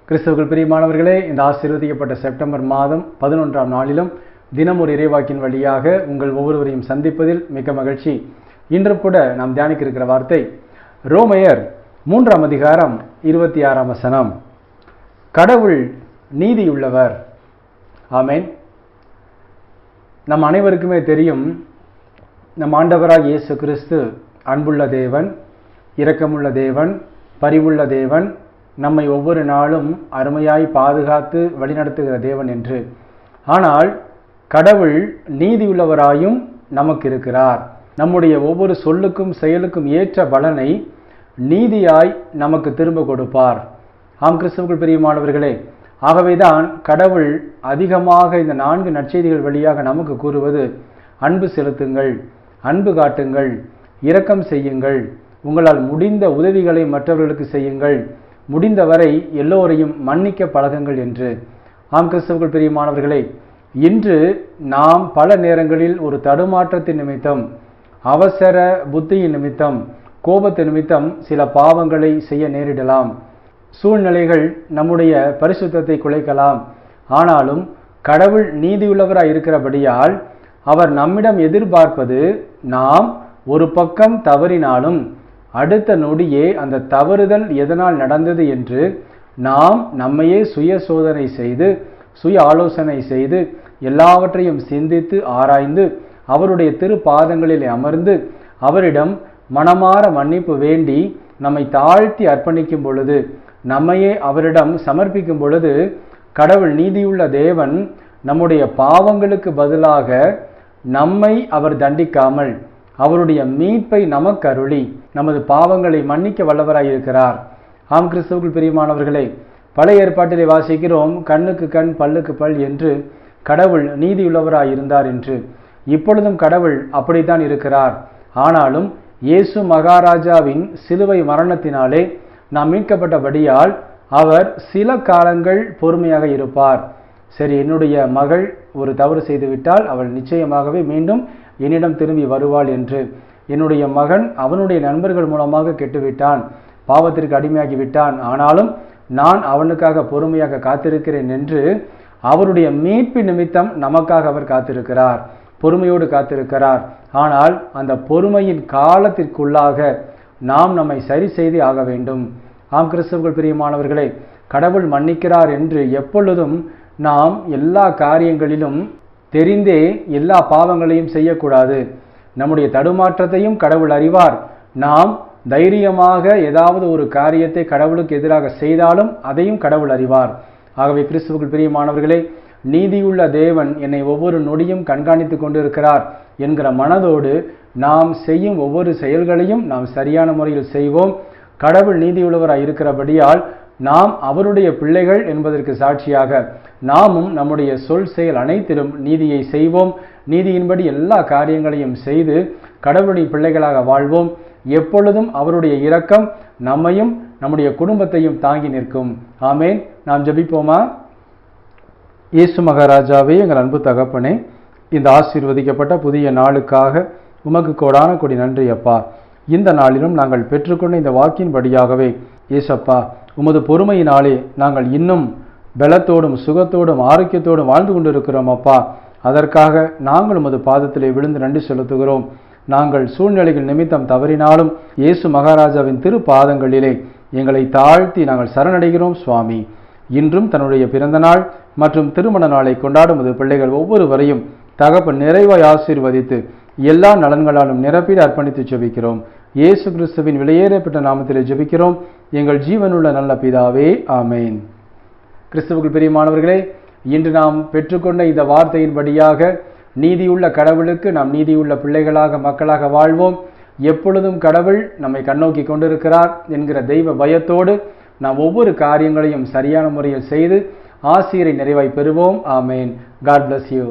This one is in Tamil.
கிறிஸ்துவுக்குள் பிரியமானவர்களே, இந்த ஆசீர்வதிக்கப்பட்ட செப்டம்பர் மாதம் 11ஆம் நாளிலும் தினம் ஒரு இறைவாக்கின் வழியாக உங்கள் ஒவ்வொருவரையும் சந்திப்பதில் மிக மகிழ்ச்சி. இன்று கூட நாம் தியானிக்க இருக்கிற வார்த்தை ரோமையர் 3ஆம் அதிகாரம் 26ஆம் வசனம். கடவுள் நீதியுள்ளவர். ஆமென். நம் அனைவருக்குமே தெரியும், நம் ஆண்டவராகிய இயேசு கிறிஸ்து அன்புள்ள தேவன், இரக்கமுள்ள தேவன், பரிவுள்ள தேவன், நம்மை ஒவ்வொரு நாளும் அருமையாய் பாதுகாத்து வழிநடத்துகிற தேவன் என்று. ஆனால் கடவுள் நீதியுள்ளவராயும் நமக்கு இருக்கிறார். நம்முடைய ஒவ்வொரு சொல்லுக்கும் செயலுக்கும் ஏற்ற பலனை நீதியாய் நமக்கு திரும்ப கொடுப்பார். ஆம் கிறிஸ்துவுக்குள் பிரியமானவர்களே, ஆகவேதான் கடவுள் அதிகமாக இந்த 4 நற்செய்திகள் வழியாக நமக்கு கூறுவது, அன்பு செலுத்துங்கள், அன்பு காட்டுங்கள், இரக்கம் செய்யுங்கள், உங்களால் முடிந்த உதவிகளை மற்றவர்களுக்கு செய்யுங்கள், முடிந்தவரை எல்லோரையும் மன்னிக்க பழகுங்கள் என்று. ஆம் கிறிஸ்துவுக்குள் பிரியமானவர்களே, இன்று நாம் பல நேரங்களில் ஒரு தடுமாற்றத்தின் நிமித்தம், அவசர புத்தியின் நிமித்தம், கோபத்தின் நிமித்தம் சில பாவங்களை செய்ய நேரிடலாம். சூழ்நிலைகள் நம்முடைய பரிசுத்தத்தை குலைக்கலாம். ஆனாலும் கடவுள் நீதியுள்ளவராய் இருக்கிறபடியால் அவர் நம்மிடம் எதிர்பார்ப்பது, நாம் ஒரு பக்கம் தவறினாலும் அடுத்த நொடியே அந்த தவறுதல் எதனால் நடந்தது என்று நாம் நம்மையே சுய சோதனை செய்து, சுய ஆலோசனை செய்து, எல்லாவற்றையும் சிந்தித்து ஆராய்ந்து அவருடைய திருப்பாதங்களில் அமர்ந்து அவரிடம் மனமாற மன்னிப்பு வேண்டி நம்மை தாழ்த்தி அர்ப்பணிக்கும் பொழுது, நம்மையே அவரிடம் சமர்ப்பிக்கும் பொழுது, கடவுள் நீதியுள்ள தேவன் நம்முடைய பாவங்களுக்கு பதிலாக நம்மை அவர் தண்டிக்காமல் அவருடைய மீட்பை நமக்கு அருளி நமது பாவங்களை மன்னிக்க வல்லவராயிருக்கிறார். ஆம் கிறிஸ்துவுக்குள் பிரியமானவர்களே, பழைய ஏற்பாட்டிலே வாசிக்கிறோம், கண்ணுக்கு கண் பல்லுக்கு பல் என்று கடவுள் நீதியுள்ளவராயிருந்தார் என்று. இப்பொழுதும் கடவுள் அப்படித்தான் இருக்கிறார். ஆனாலும் இயேசு மகாராஜாவின் சிலுவை மரணத்தினாலே நாம் மீட்கப்பட்டபடியால் அவர் சில காலங்கள் பொறுமையாக இருப்பார். சரி, என்னுடைய மகள் ஒரு தவறு செய்துவிட்டால் அவள் நிச்சயமாகவே மீண்டும் என்னிடம் திரும்பி வருவாள் என்று. என்னுடைய மகன் அவனுடைய நண்பர்கள் மூலமாக கெட்டுவிட்டான், பாவத்திற்கு அடிமையாகி விட்டான், ஆனாலும் நான் அவனுக்காக பொறுமையாக காத்திருக்கிறேன் என்று அவருடைய மீட்பு நிமித்தம் நமக்காக அவர் காத்திருக்கிறார், பொறுமையோடு காத்திருக்கிறார். ஆனால் அந்த பொறுமையின் காலத்திற்குள்ளாக நாம் நம்மை சரி செய்து ஆக வேண்டும். ஆம் கிறிஸ்துவுக்குள் பிரியமானவர்களே, கடவுள் மன்னிக்கிறார் என்று எப்பொழுதும் நாம் எல்லா காரியங்களிலும் தெரிந்தே எல்லா பாவங்களையும் செய்யக்கூடாது. நம்முடைய தடுமாற்றத்தையும் கடவுள் அறிவார். நாம் தைரியமாக ஏதாவது ஒரு காரியத்தை கடவுளுக்கு எதிராக செய்தாலும் அதையும் கடவுள் அறிவார். ஆகவே கிறிஸ்துவுக்குள் பிரியமானவர்களே, நீதியுள்ள தேவன் என்னை ஒவ்வொரு நொடியும் கண்காணித்து கொண்டிருக்கிறார் என்கிற மனதோடு நாம் செய்யும் ஒவ்வொரு செயல்களையும் நாம் சரியான முறையில் செய்வோம். கடவுள் நீதியுள்ளவராய் இருக்கிறபடியால் நாம் அவருடைய பிள்ளைகள் என்பதற்கு சாட்சியாக நாமும் நம்முடைய சொல் செயல் அனைத்திலும் நீதியை செய்வோம். நீதியின்படி எல்லா காரியங்களையும் செய்து கடவுளுடைய பிள்ளைகளாக வாழ்வோம். எப்பொழுதும் அவருடைய இரக்கம் நம்மையும் நம்முடைய குடும்பத்தையும் தாங்கி நிற்கும். ஆமேன். நாம் ஜெபிப்போமா? இயேசு மகாராஜாவே, எங்கள் அன்பு தகப்பனே, இந்த ஆசீர்வதிக்கப்பட்ட புதிய நாளுக்காக உமக்கு கோடான கோடி நன்றி அப்பா. இந்த நாளிலும் நாங்கள் பெற்றுக்கொண்ட இந்த வாக்கின்படியாகவே இயேசப்பா, உமது பொறுமையினாலே நாங்கள் இன்னும் பலத்தோடும் சுகத்தோடும் ஆரோக்கியத்தோடும் வாழ்ந்து கொண்டிருக்கிறோம் அப்பா. அதற்காக நாங்கள் உமது பாதத்திலே விழுந்து நன்றி செலுத்துகிறோம். நாங்கள் சூழ்நிலைகள் நிமித்தம் தவறினாலும் இயேசு மகாராஜாவின் திருப்பாதங்களிலே எங்களை தாழ்த்தி நாங்கள் சரணடைகிறோம் சுவாமி. இன்றும் தன்னுடைய பிறந்த நாள் மற்றும் திருமண நாளை கொண்டாடும் உமது பிள்ளைகள் ஒவ்வொருவரையும் தகப்பன் நிறைவாய் ஆசீர்வதித்து எல்லா நலன்களாலும் நிரப்பிட அர்ப்பணித்து ஜெபிக்கிறோம். இயேசு கிறிஸ்துவின் விலையேறப்பட்ட நாமத்திலே ஜெபிக்கிறோம் எங்கள் ஜீவனுள்ள நல்ல பிதாவே, ஆமேன். கிறிஸ்துவுக்குள் பிரியமானவர்களே, இன்று நாம் பெற்றுக்கொண்ட இந்த வார்த்தையின்படியாக நீதியுள்ள கடவுளுக்கு நாம் நீதியுள்ள பிள்ளைகளாக மக்களாக வாழ்வோம். எப்பொழுதும் கடவுள் நம்மை கண்ணோக்கி கொண்டிருக்கிறார் என்கிற தெய்வ பயத்தோடு நாம் ஒவ்வொரு காரியங்களையும் சரியான முறையில் செய்து ஆசீரை நிறைவாய் பெறுவோம். ஆமேன். God bless you.